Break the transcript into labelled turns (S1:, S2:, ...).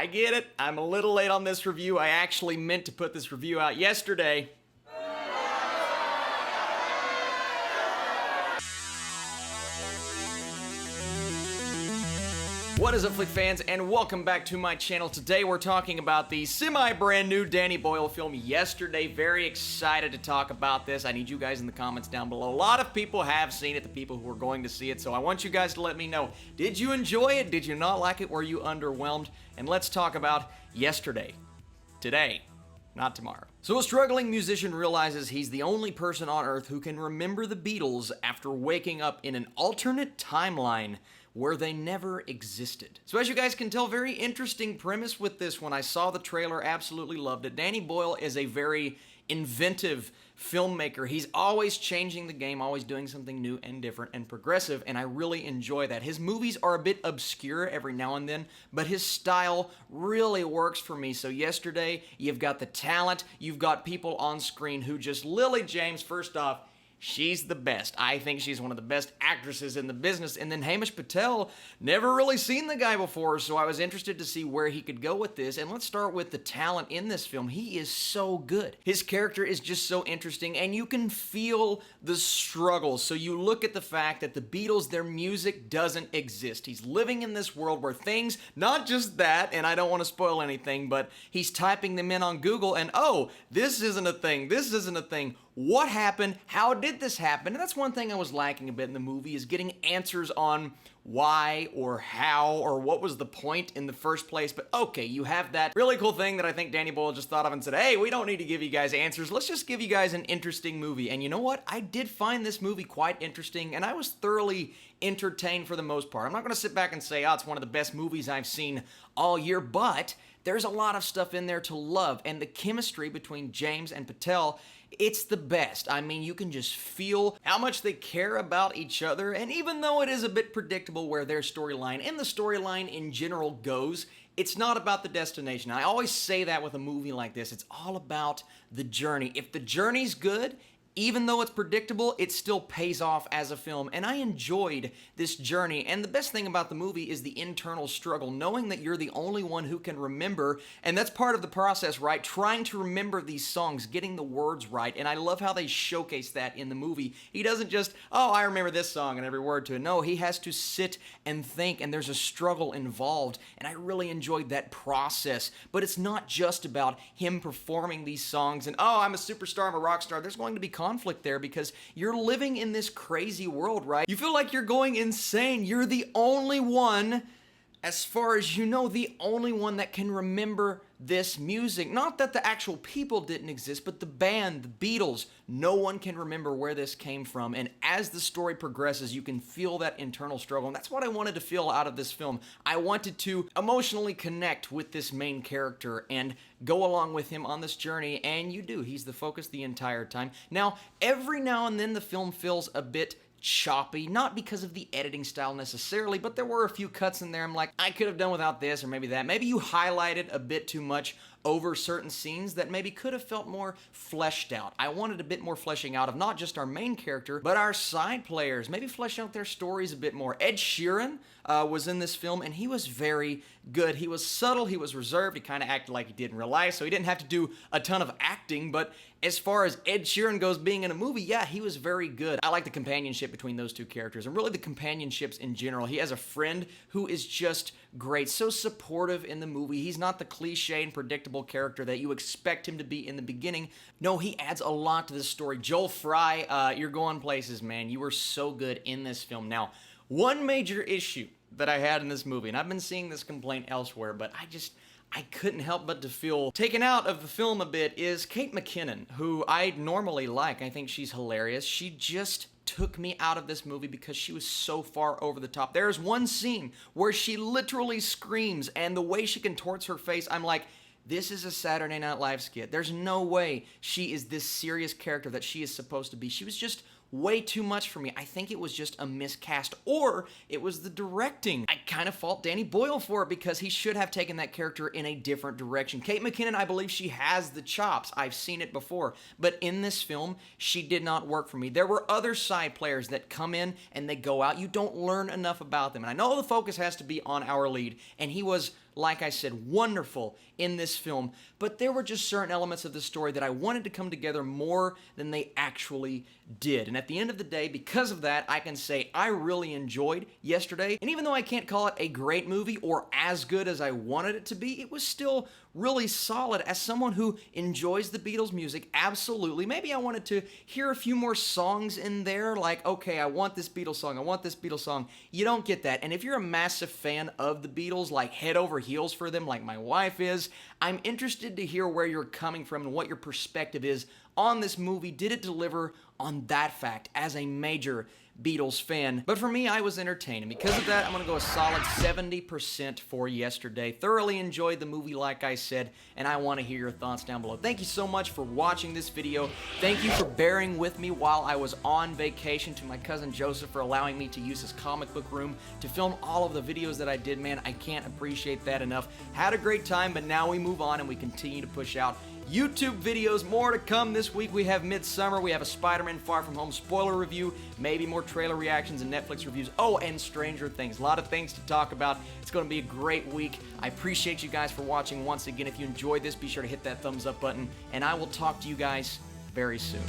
S1: I get it. I'm a little late on this review. I actually meant to put this review out yesterday. What is up, Flick fans, and welcome back to my channel. Today we're talking about the semi-brand new Danny Boyle film, Yesterday. Very excited to talk about this. I need you guys in the comments down below. A lot of people have seen it, the people who are going to see it, so I want you guys to let me know. Did you enjoy it? Did you not like it? Were you underwhelmed? And let's talk about Yesterday. Today. Not tomorrow. So a struggling musician realizes he's the only person on Earth who can remember the Beatles after waking up in an alternate timeline where they never existed. So as you guys can tell, very interesting premise with this. When I saw the trailer, absolutely loved it. Danny Boyle is a very inventive filmmaker. He's always changing the game, always doing something new and different and progressive, and I really enjoy that. His movies are a bit obscure every now and then, but his style really works for me. So Yesterday, you've got the talent, you've got people on screen who just... Lily James, first off, she's the best. I think she's one of the best actresses in the business. And then Hamish Patel, never really seen the guy before, so I was interested to see where he could go with this. And let's start with the talent in this film. He is so good. His character is just so interesting, and you can feel the struggle. So you look at the fact that the Beatles, their music doesn't exist. He's living in this world where things, not just that, and I don't want to spoil anything, but he's typing them in on Google, and oh, this isn't a thing, this isn't a thing. What happened? How did this happen? And that's one thing I was lacking a bit in the movie, is getting answers on why or how or what was the point in the first place. But okay, you have that really cool thing that I think Danny Boyle just thought of and said, hey, we don't need to give you guys answers. Let's just give you guys an interesting movie. And you know what? I did find this movie quite interesting, and I was thoroughly entertained for the most part. I'm not going to sit back and say, oh, it's one of the best movies I've seen all year, but there's a lot of stuff in there to love, and the chemistry between James and Patel, it's the best. I mean, you can just feel how much they care about each other, and even though it is a bit predictable where their storyline and the storyline in general goes, it's not about the destination. I always say that with a movie like this. It's all about the journey. If the journey's good, even though it's predictable, it still pays off as a film, and I enjoyed this journey. And the best thing about the movie is the internal struggle, knowing that you're the only one who can remember, and that's part of the process, right? Trying to remember these songs, getting the words right, and I love how they showcase that in the movie. He doesn't just, oh, I remember this song and every word to it. No, he has to sit and think, and there's a struggle involved, and I really enjoyed that process. But it's not just about him performing these songs and, oh, I'm a superstar, I'm a rock star. There's going to be conflict there because you're living in this crazy world, right? You feel like you're going insane. You're the only one, as far as you know, the only one that can remember this music. Not that the actual people didn't exist, but the band, the Beatles, no one can remember where this came from. And as the story progresses, you can feel that internal struggle. And that's what I wanted to feel out of this film. I wanted to emotionally connect with this main character and go along with him on this journey, and you do. He's the focus the entire time. Now, every now and then the film feels a bit choppy, not because of the editing style necessarily, but there were a few cuts in there I'm like, I could have done without this or maybe that. Maybe you highlighted a bit too much over certain scenes that maybe could have felt more fleshed out. I wanted a bit more fleshing out of not just our main character, but our side players. Maybe flesh out their stories a bit more. Ed Sheeran was in this film, and he was very good. He was subtle, he was reserved, he kind of acted like he did in real life, so he didn't have to do a ton of acting, but as far as Ed Sheeran goes being in a movie, yeah, he was very good. I like the companionship between those two characters, and really the companionships in general. He has a friend who is just great, so supportive in the movie. He's not the cliche and predictable character that you expect him to be in the beginning. No, he adds a lot to this story. Joel Fry, you're going places, man. You were so good in this film. Now, one major issue that I had in this movie, and I've been seeing this complaint elsewhere, but I couldn't help but to feel taken out of the film a bit, is Kate McKinnon, who I normally like. I think she's hilarious. She just took me out of this movie because she was so far over the top. There's one scene where she literally screams, and the way she contorts her face, I'm like, this is a Saturday Night Live skit. There's no way she is this serious character that she is supposed to be. She was just way too much for me. I think it was just a miscast, or it was the directing. I kind of fault Danny Boyle for it because he should have taken that character in a different direction. Kate McKinnon, I believe she has the chops. I've seen it before, but in this film, she did not work for me. There were other side players that come in and they go out. You don't learn enough about them, and I know the focus has to be on our lead, and he was like I said, wonderful in this film, but there were just certain elements of the story that I wanted to come together more than they actually did. And at the end of the day, because of that, I can say I really enjoyed Yesterday. And even though I can't call it a great movie or as good as I wanted it to be, it was still really solid. As someone who enjoys the Beatles music, absolutely. Maybe I wanted to hear a few more songs in there, like, okay, I want this Beatles song, I want this Beatles song. You don't get that. And if you're a massive fan of the Beatles, like head over heels for them, like my wife is, I'm interested to hear where you're coming from and what your perspective is on this movie. Did it deliver on that fact as a major Beatles fan? But for me, I was entertained. And because of that, I'm going to go a solid 70% for Yesterday. Thoroughly enjoyed the movie, like I said, and I want to hear your thoughts down below. Thank you so much for watching this video. Thank you for bearing with me while I was on vacation, to my cousin Joseph for allowing me to use his comic book room to film all of the videos that I did. Man, I can't appreciate that enough. Had a great time, but now we move on and we continue to push out YouTube videos. More to come this week. We have Midsummer, we have a Spider-Man Far From Home spoiler review, maybe more trailer reactions and Netflix reviews. Oh, and Stranger Things. A lot of things to talk about. It's going to be a great week. I appreciate you guys for watching once again. If you enjoyed this, be sure to hit that thumbs up button, and I will talk to you guys very soon.